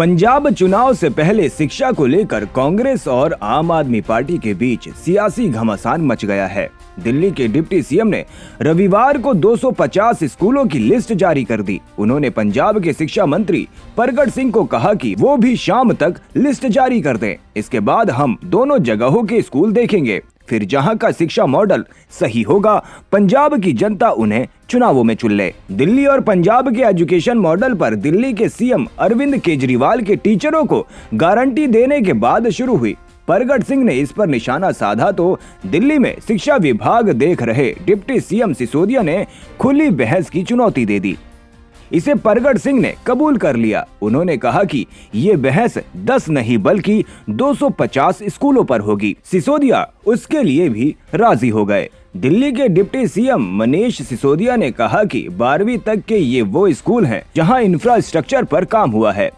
पंजाब चुनाव से पहले शिक्षा को लेकर कांग्रेस और आम आदमी पार्टी के बीच सियासी घमासान मच गया है। दिल्ली के डिप्टी सीएम ने रविवार को 250 स्कूलों की लिस्ट जारी कर दी। उन्होंने पंजाब के शिक्षा मंत्री परगट सिंह को कहा कि वो भी शाम तक लिस्ट जारी कर दें। इसके बाद हम दोनों जगहों के स्कूल देखेंगे, फिर जहां का शिक्षा मॉडल सही होगा पंजाब की जनता उन्हें चुनावों में चुन ले। दिल्ली और पंजाब के एजुकेशन मॉडल पर दिल्ली के सीएम अरविंद केजरीवाल के टीचरों को गारंटी देने के बाद शुरू हुई। परगट सिंह ने इस पर निशाना साधा तो दिल्ली में शिक्षा विभाग देख रहे डिप्टी सीएम सिसोदिया ने खुली बहस की चुनौती दे दी। इसे परगट सिंह ने कबूल कर लिया। उन्होंने कहा कि ये बहस 10 नहीं बल्कि 250 स्कूलों पर होगी। सिसोदिया उसके लिए भी राजी हो गए। दिल्ली के डिप्टी सीएम मनीष सिसोदिया ने कहा कि 12वीं तक के ये वो स्कूल हैं जहां इंफ्रास्ट्रक्चर पर काम हुआ है।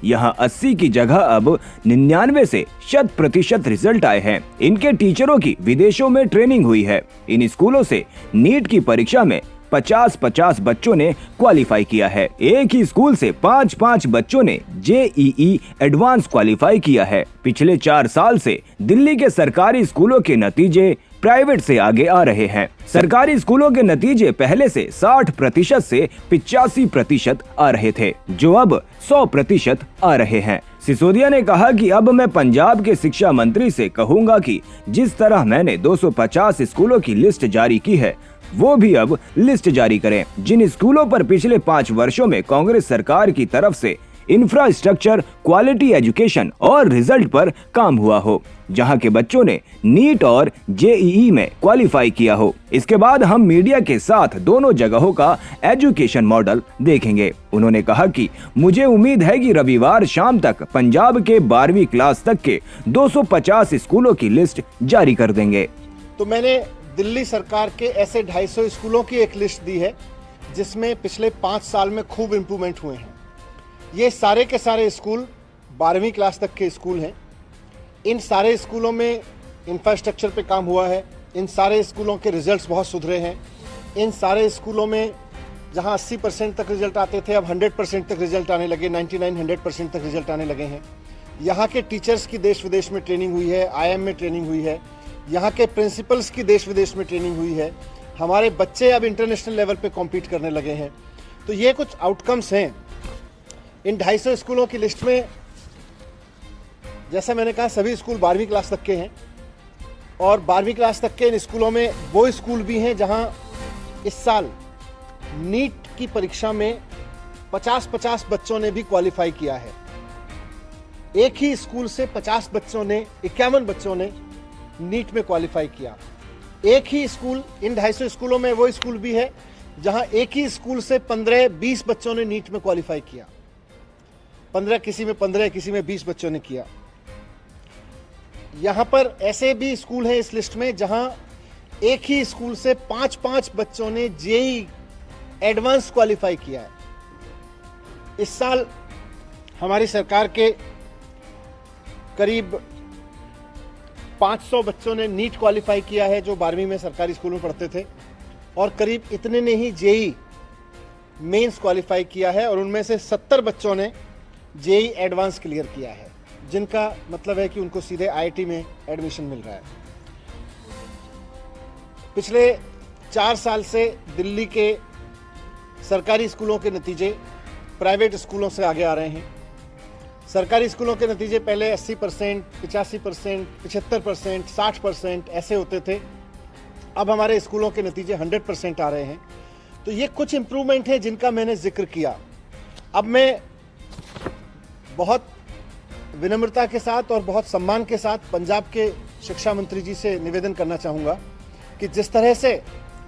यहाँ 80 की जगह अब 99 से 100% रिजल्ट आए हैं। इनके टीचरों की विदेशों में ट्रेनिंग हुई है। इन स्कूलों से नीट की परीक्षा में 50-50 बच्चों ने क्वालिफाई किया है। एक ही स्कूल से 5-5 बच्चों ने जेईई एडवांस क्वालिफाई किया है। पिछले 4 साल से दिल्ली के सरकारी स्कूलों के नतीजे प्राइवेट से आगे आ रहे हैं। सरकारी स्कूलों के नतीजे पहले से 60% से 85% आ रहे थे, जो अब 100% आ रहे हैं। सिसोदिया ने कहा कि अब मैं पंजाब के शिक्षा मंत्री से कहूंगा कि जिस तरह मैंने 250 स्कूलों की लिस्ट जारी की है, वो भी अब लिस्ट जारी करें जिन स्कूलों पर पिछले 5 वर्षों में कांग्रेस सरकार की तरफ से इंफ्रास्ट्रक्चर, क्वालिटी एजुकेशन और रिजल्ट पर काम हुआ हो, जहां के बच्चों ने नीट और जेईई में क्वालिफाई किया हो। इसके बाद हम मीडिया के साथ दोनों जगहों का एजुकेशन मॉडल देखेंगे। उन्होंने कहा कि मुझे उम्मीद है कि रविवार शाम तक पंजाब के 12वीं क्लास तक के 250 स्कूलों की लिस्ट जारी कर देंगे। तो मैंने दिल्ली सरकार के ऐसे 250 स्कूलों की एक लिस्ट दी है जिसमें पिछले 5 साल में खूब इम्प्रूवमेंट हुए हैं। ये सारे के सारे स्कूल 12वीं क्लास तक के स्कूल हैं। इन सारे स्कूलों में इंफ्रास्ट्रक्चर पे काम हुआ है। इन सारे स्कूलों के रिजल्ट्स बहुत सुधरे हैं। इन सारे स्कूलों में जहां 80% तक रिजल्ट आते थे, अब 100% तक रिजल्ट आने लगे, 99-100% तक रिजल्ट आने लगे हैं। यहाँ के टीचर्स की देश विदेश में ट्रेनिंग हुई है, IIM में ट्रेनिंग हुई है। यहाँ के प्रिंसिपल्स की देश विदेश में ट्रेनिंग हुई है। हमारे बच्चे अब इंटरनेशनल लेवल पे कॉम्पीट करने लगे हैं। तो ये कुछ आउटकम्स हैं। इन 250 स्कूलों की लिस्ट में जैसा मैंने कहा सभी स्कूल 12वीं क्लास तक के हैं और 12वीं क्लास तक के इन स्कूलों में वो स्कूल भी हैं जहां इस साल नीट की परीक्षा में 50-50 बच्चों ने भी क्वालिफाई किया है। एक ही स्कूल से 51 बच्चों ने नीट में क्वालिफाई किया। एक ही स्कूल, इन 250 स्कूलों में वो स्कूल भी है जहां एक ही स्कूल से 15-20 बच्चों ने नीट में क्वालिफाई किया। 15 किसी में 15 किसी में 20 बच्चों ने किया। यहां पर ऐसे भी स्कूल हैं इस लिस्ट में जहां एक ही स्कूल से 5-5 बच्चों ने जेईई एडवांस क्वालिफाई किया है। इस साल हमारी सरकार के करीब 500 बच्चों ने नीट क्वालिफाई किया है जो 12वीं में सरकारी स्कूल में पढ़ते थे, और करीब इतने ने ही जेईई मेंस क्वालिफाई किया है और उनमें से 70 बच्चों ने जेईई एडवांस क्लियर किया है, जिनका मतलब है कि उनको सीधे IIT में एडमिशन मिल रहा है। पिछले 4 साल से दिल्ली के सरकारी स्कूलों के नतीजे प्राइवेट स्कूलों से आगे आ रहे हैं। सरकारी स्कूलों के नतीजे पहले 80%, 85%, 75%, 60% ऐसे होते थे। अब हमारे स्कूलों के नतीजे 100% आ रहे हैं। तो ये कुछ इम्प्रूवमेंट है जिनका मैंने जिक्र किया। अब मैं बहुत विनम्रता के साथ और बहुत सम्मान के साथ पंजाब के शिक्षा मंत्री जी से निवेदन करना चाहूँगा कि जिस तरह से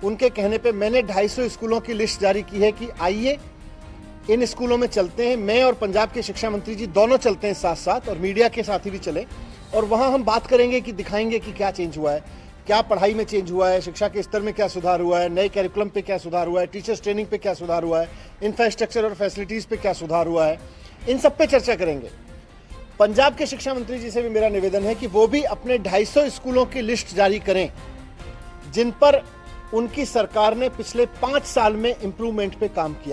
उनके कहने पे मैंने 250 स्कूलों की लिस्ट जारी की है कि आइए इन स्कूलों में चलते हैं। मैं और पंजाब के शिक्षा मंत्री जी दोनों चलते हैं साथ साथ, और मीडिया के साथ ही भी चले, और वहाँ हम बात करेंगे कि दिखाएंगे कि क्या चेंज हुआ है, क्या पढ़ाई में चेंज हुआ है, शिक्षा के स्तर में क्या सुधार हुआ है, नए कैरिकुलम पे क्या सुधार हुआ है, टीचर्स ट्रेनिंग पे क्या सुधार हुआ है, इंफ्रास्ट्रक्चर और फैसिलिटीज़ पे क्या सुधार हुआ है। इन सब पे चर्चा करेंगे। पंजाब के शिक्षा मंत्री जी से भी मेरा निवेदन है कि वो भी अपने 250 स्कूलों की लिस्ट जारी करें जिन पर उनकी सरकार ने पिछले 5 साल में इंप्रूवमेंट पे काम किया।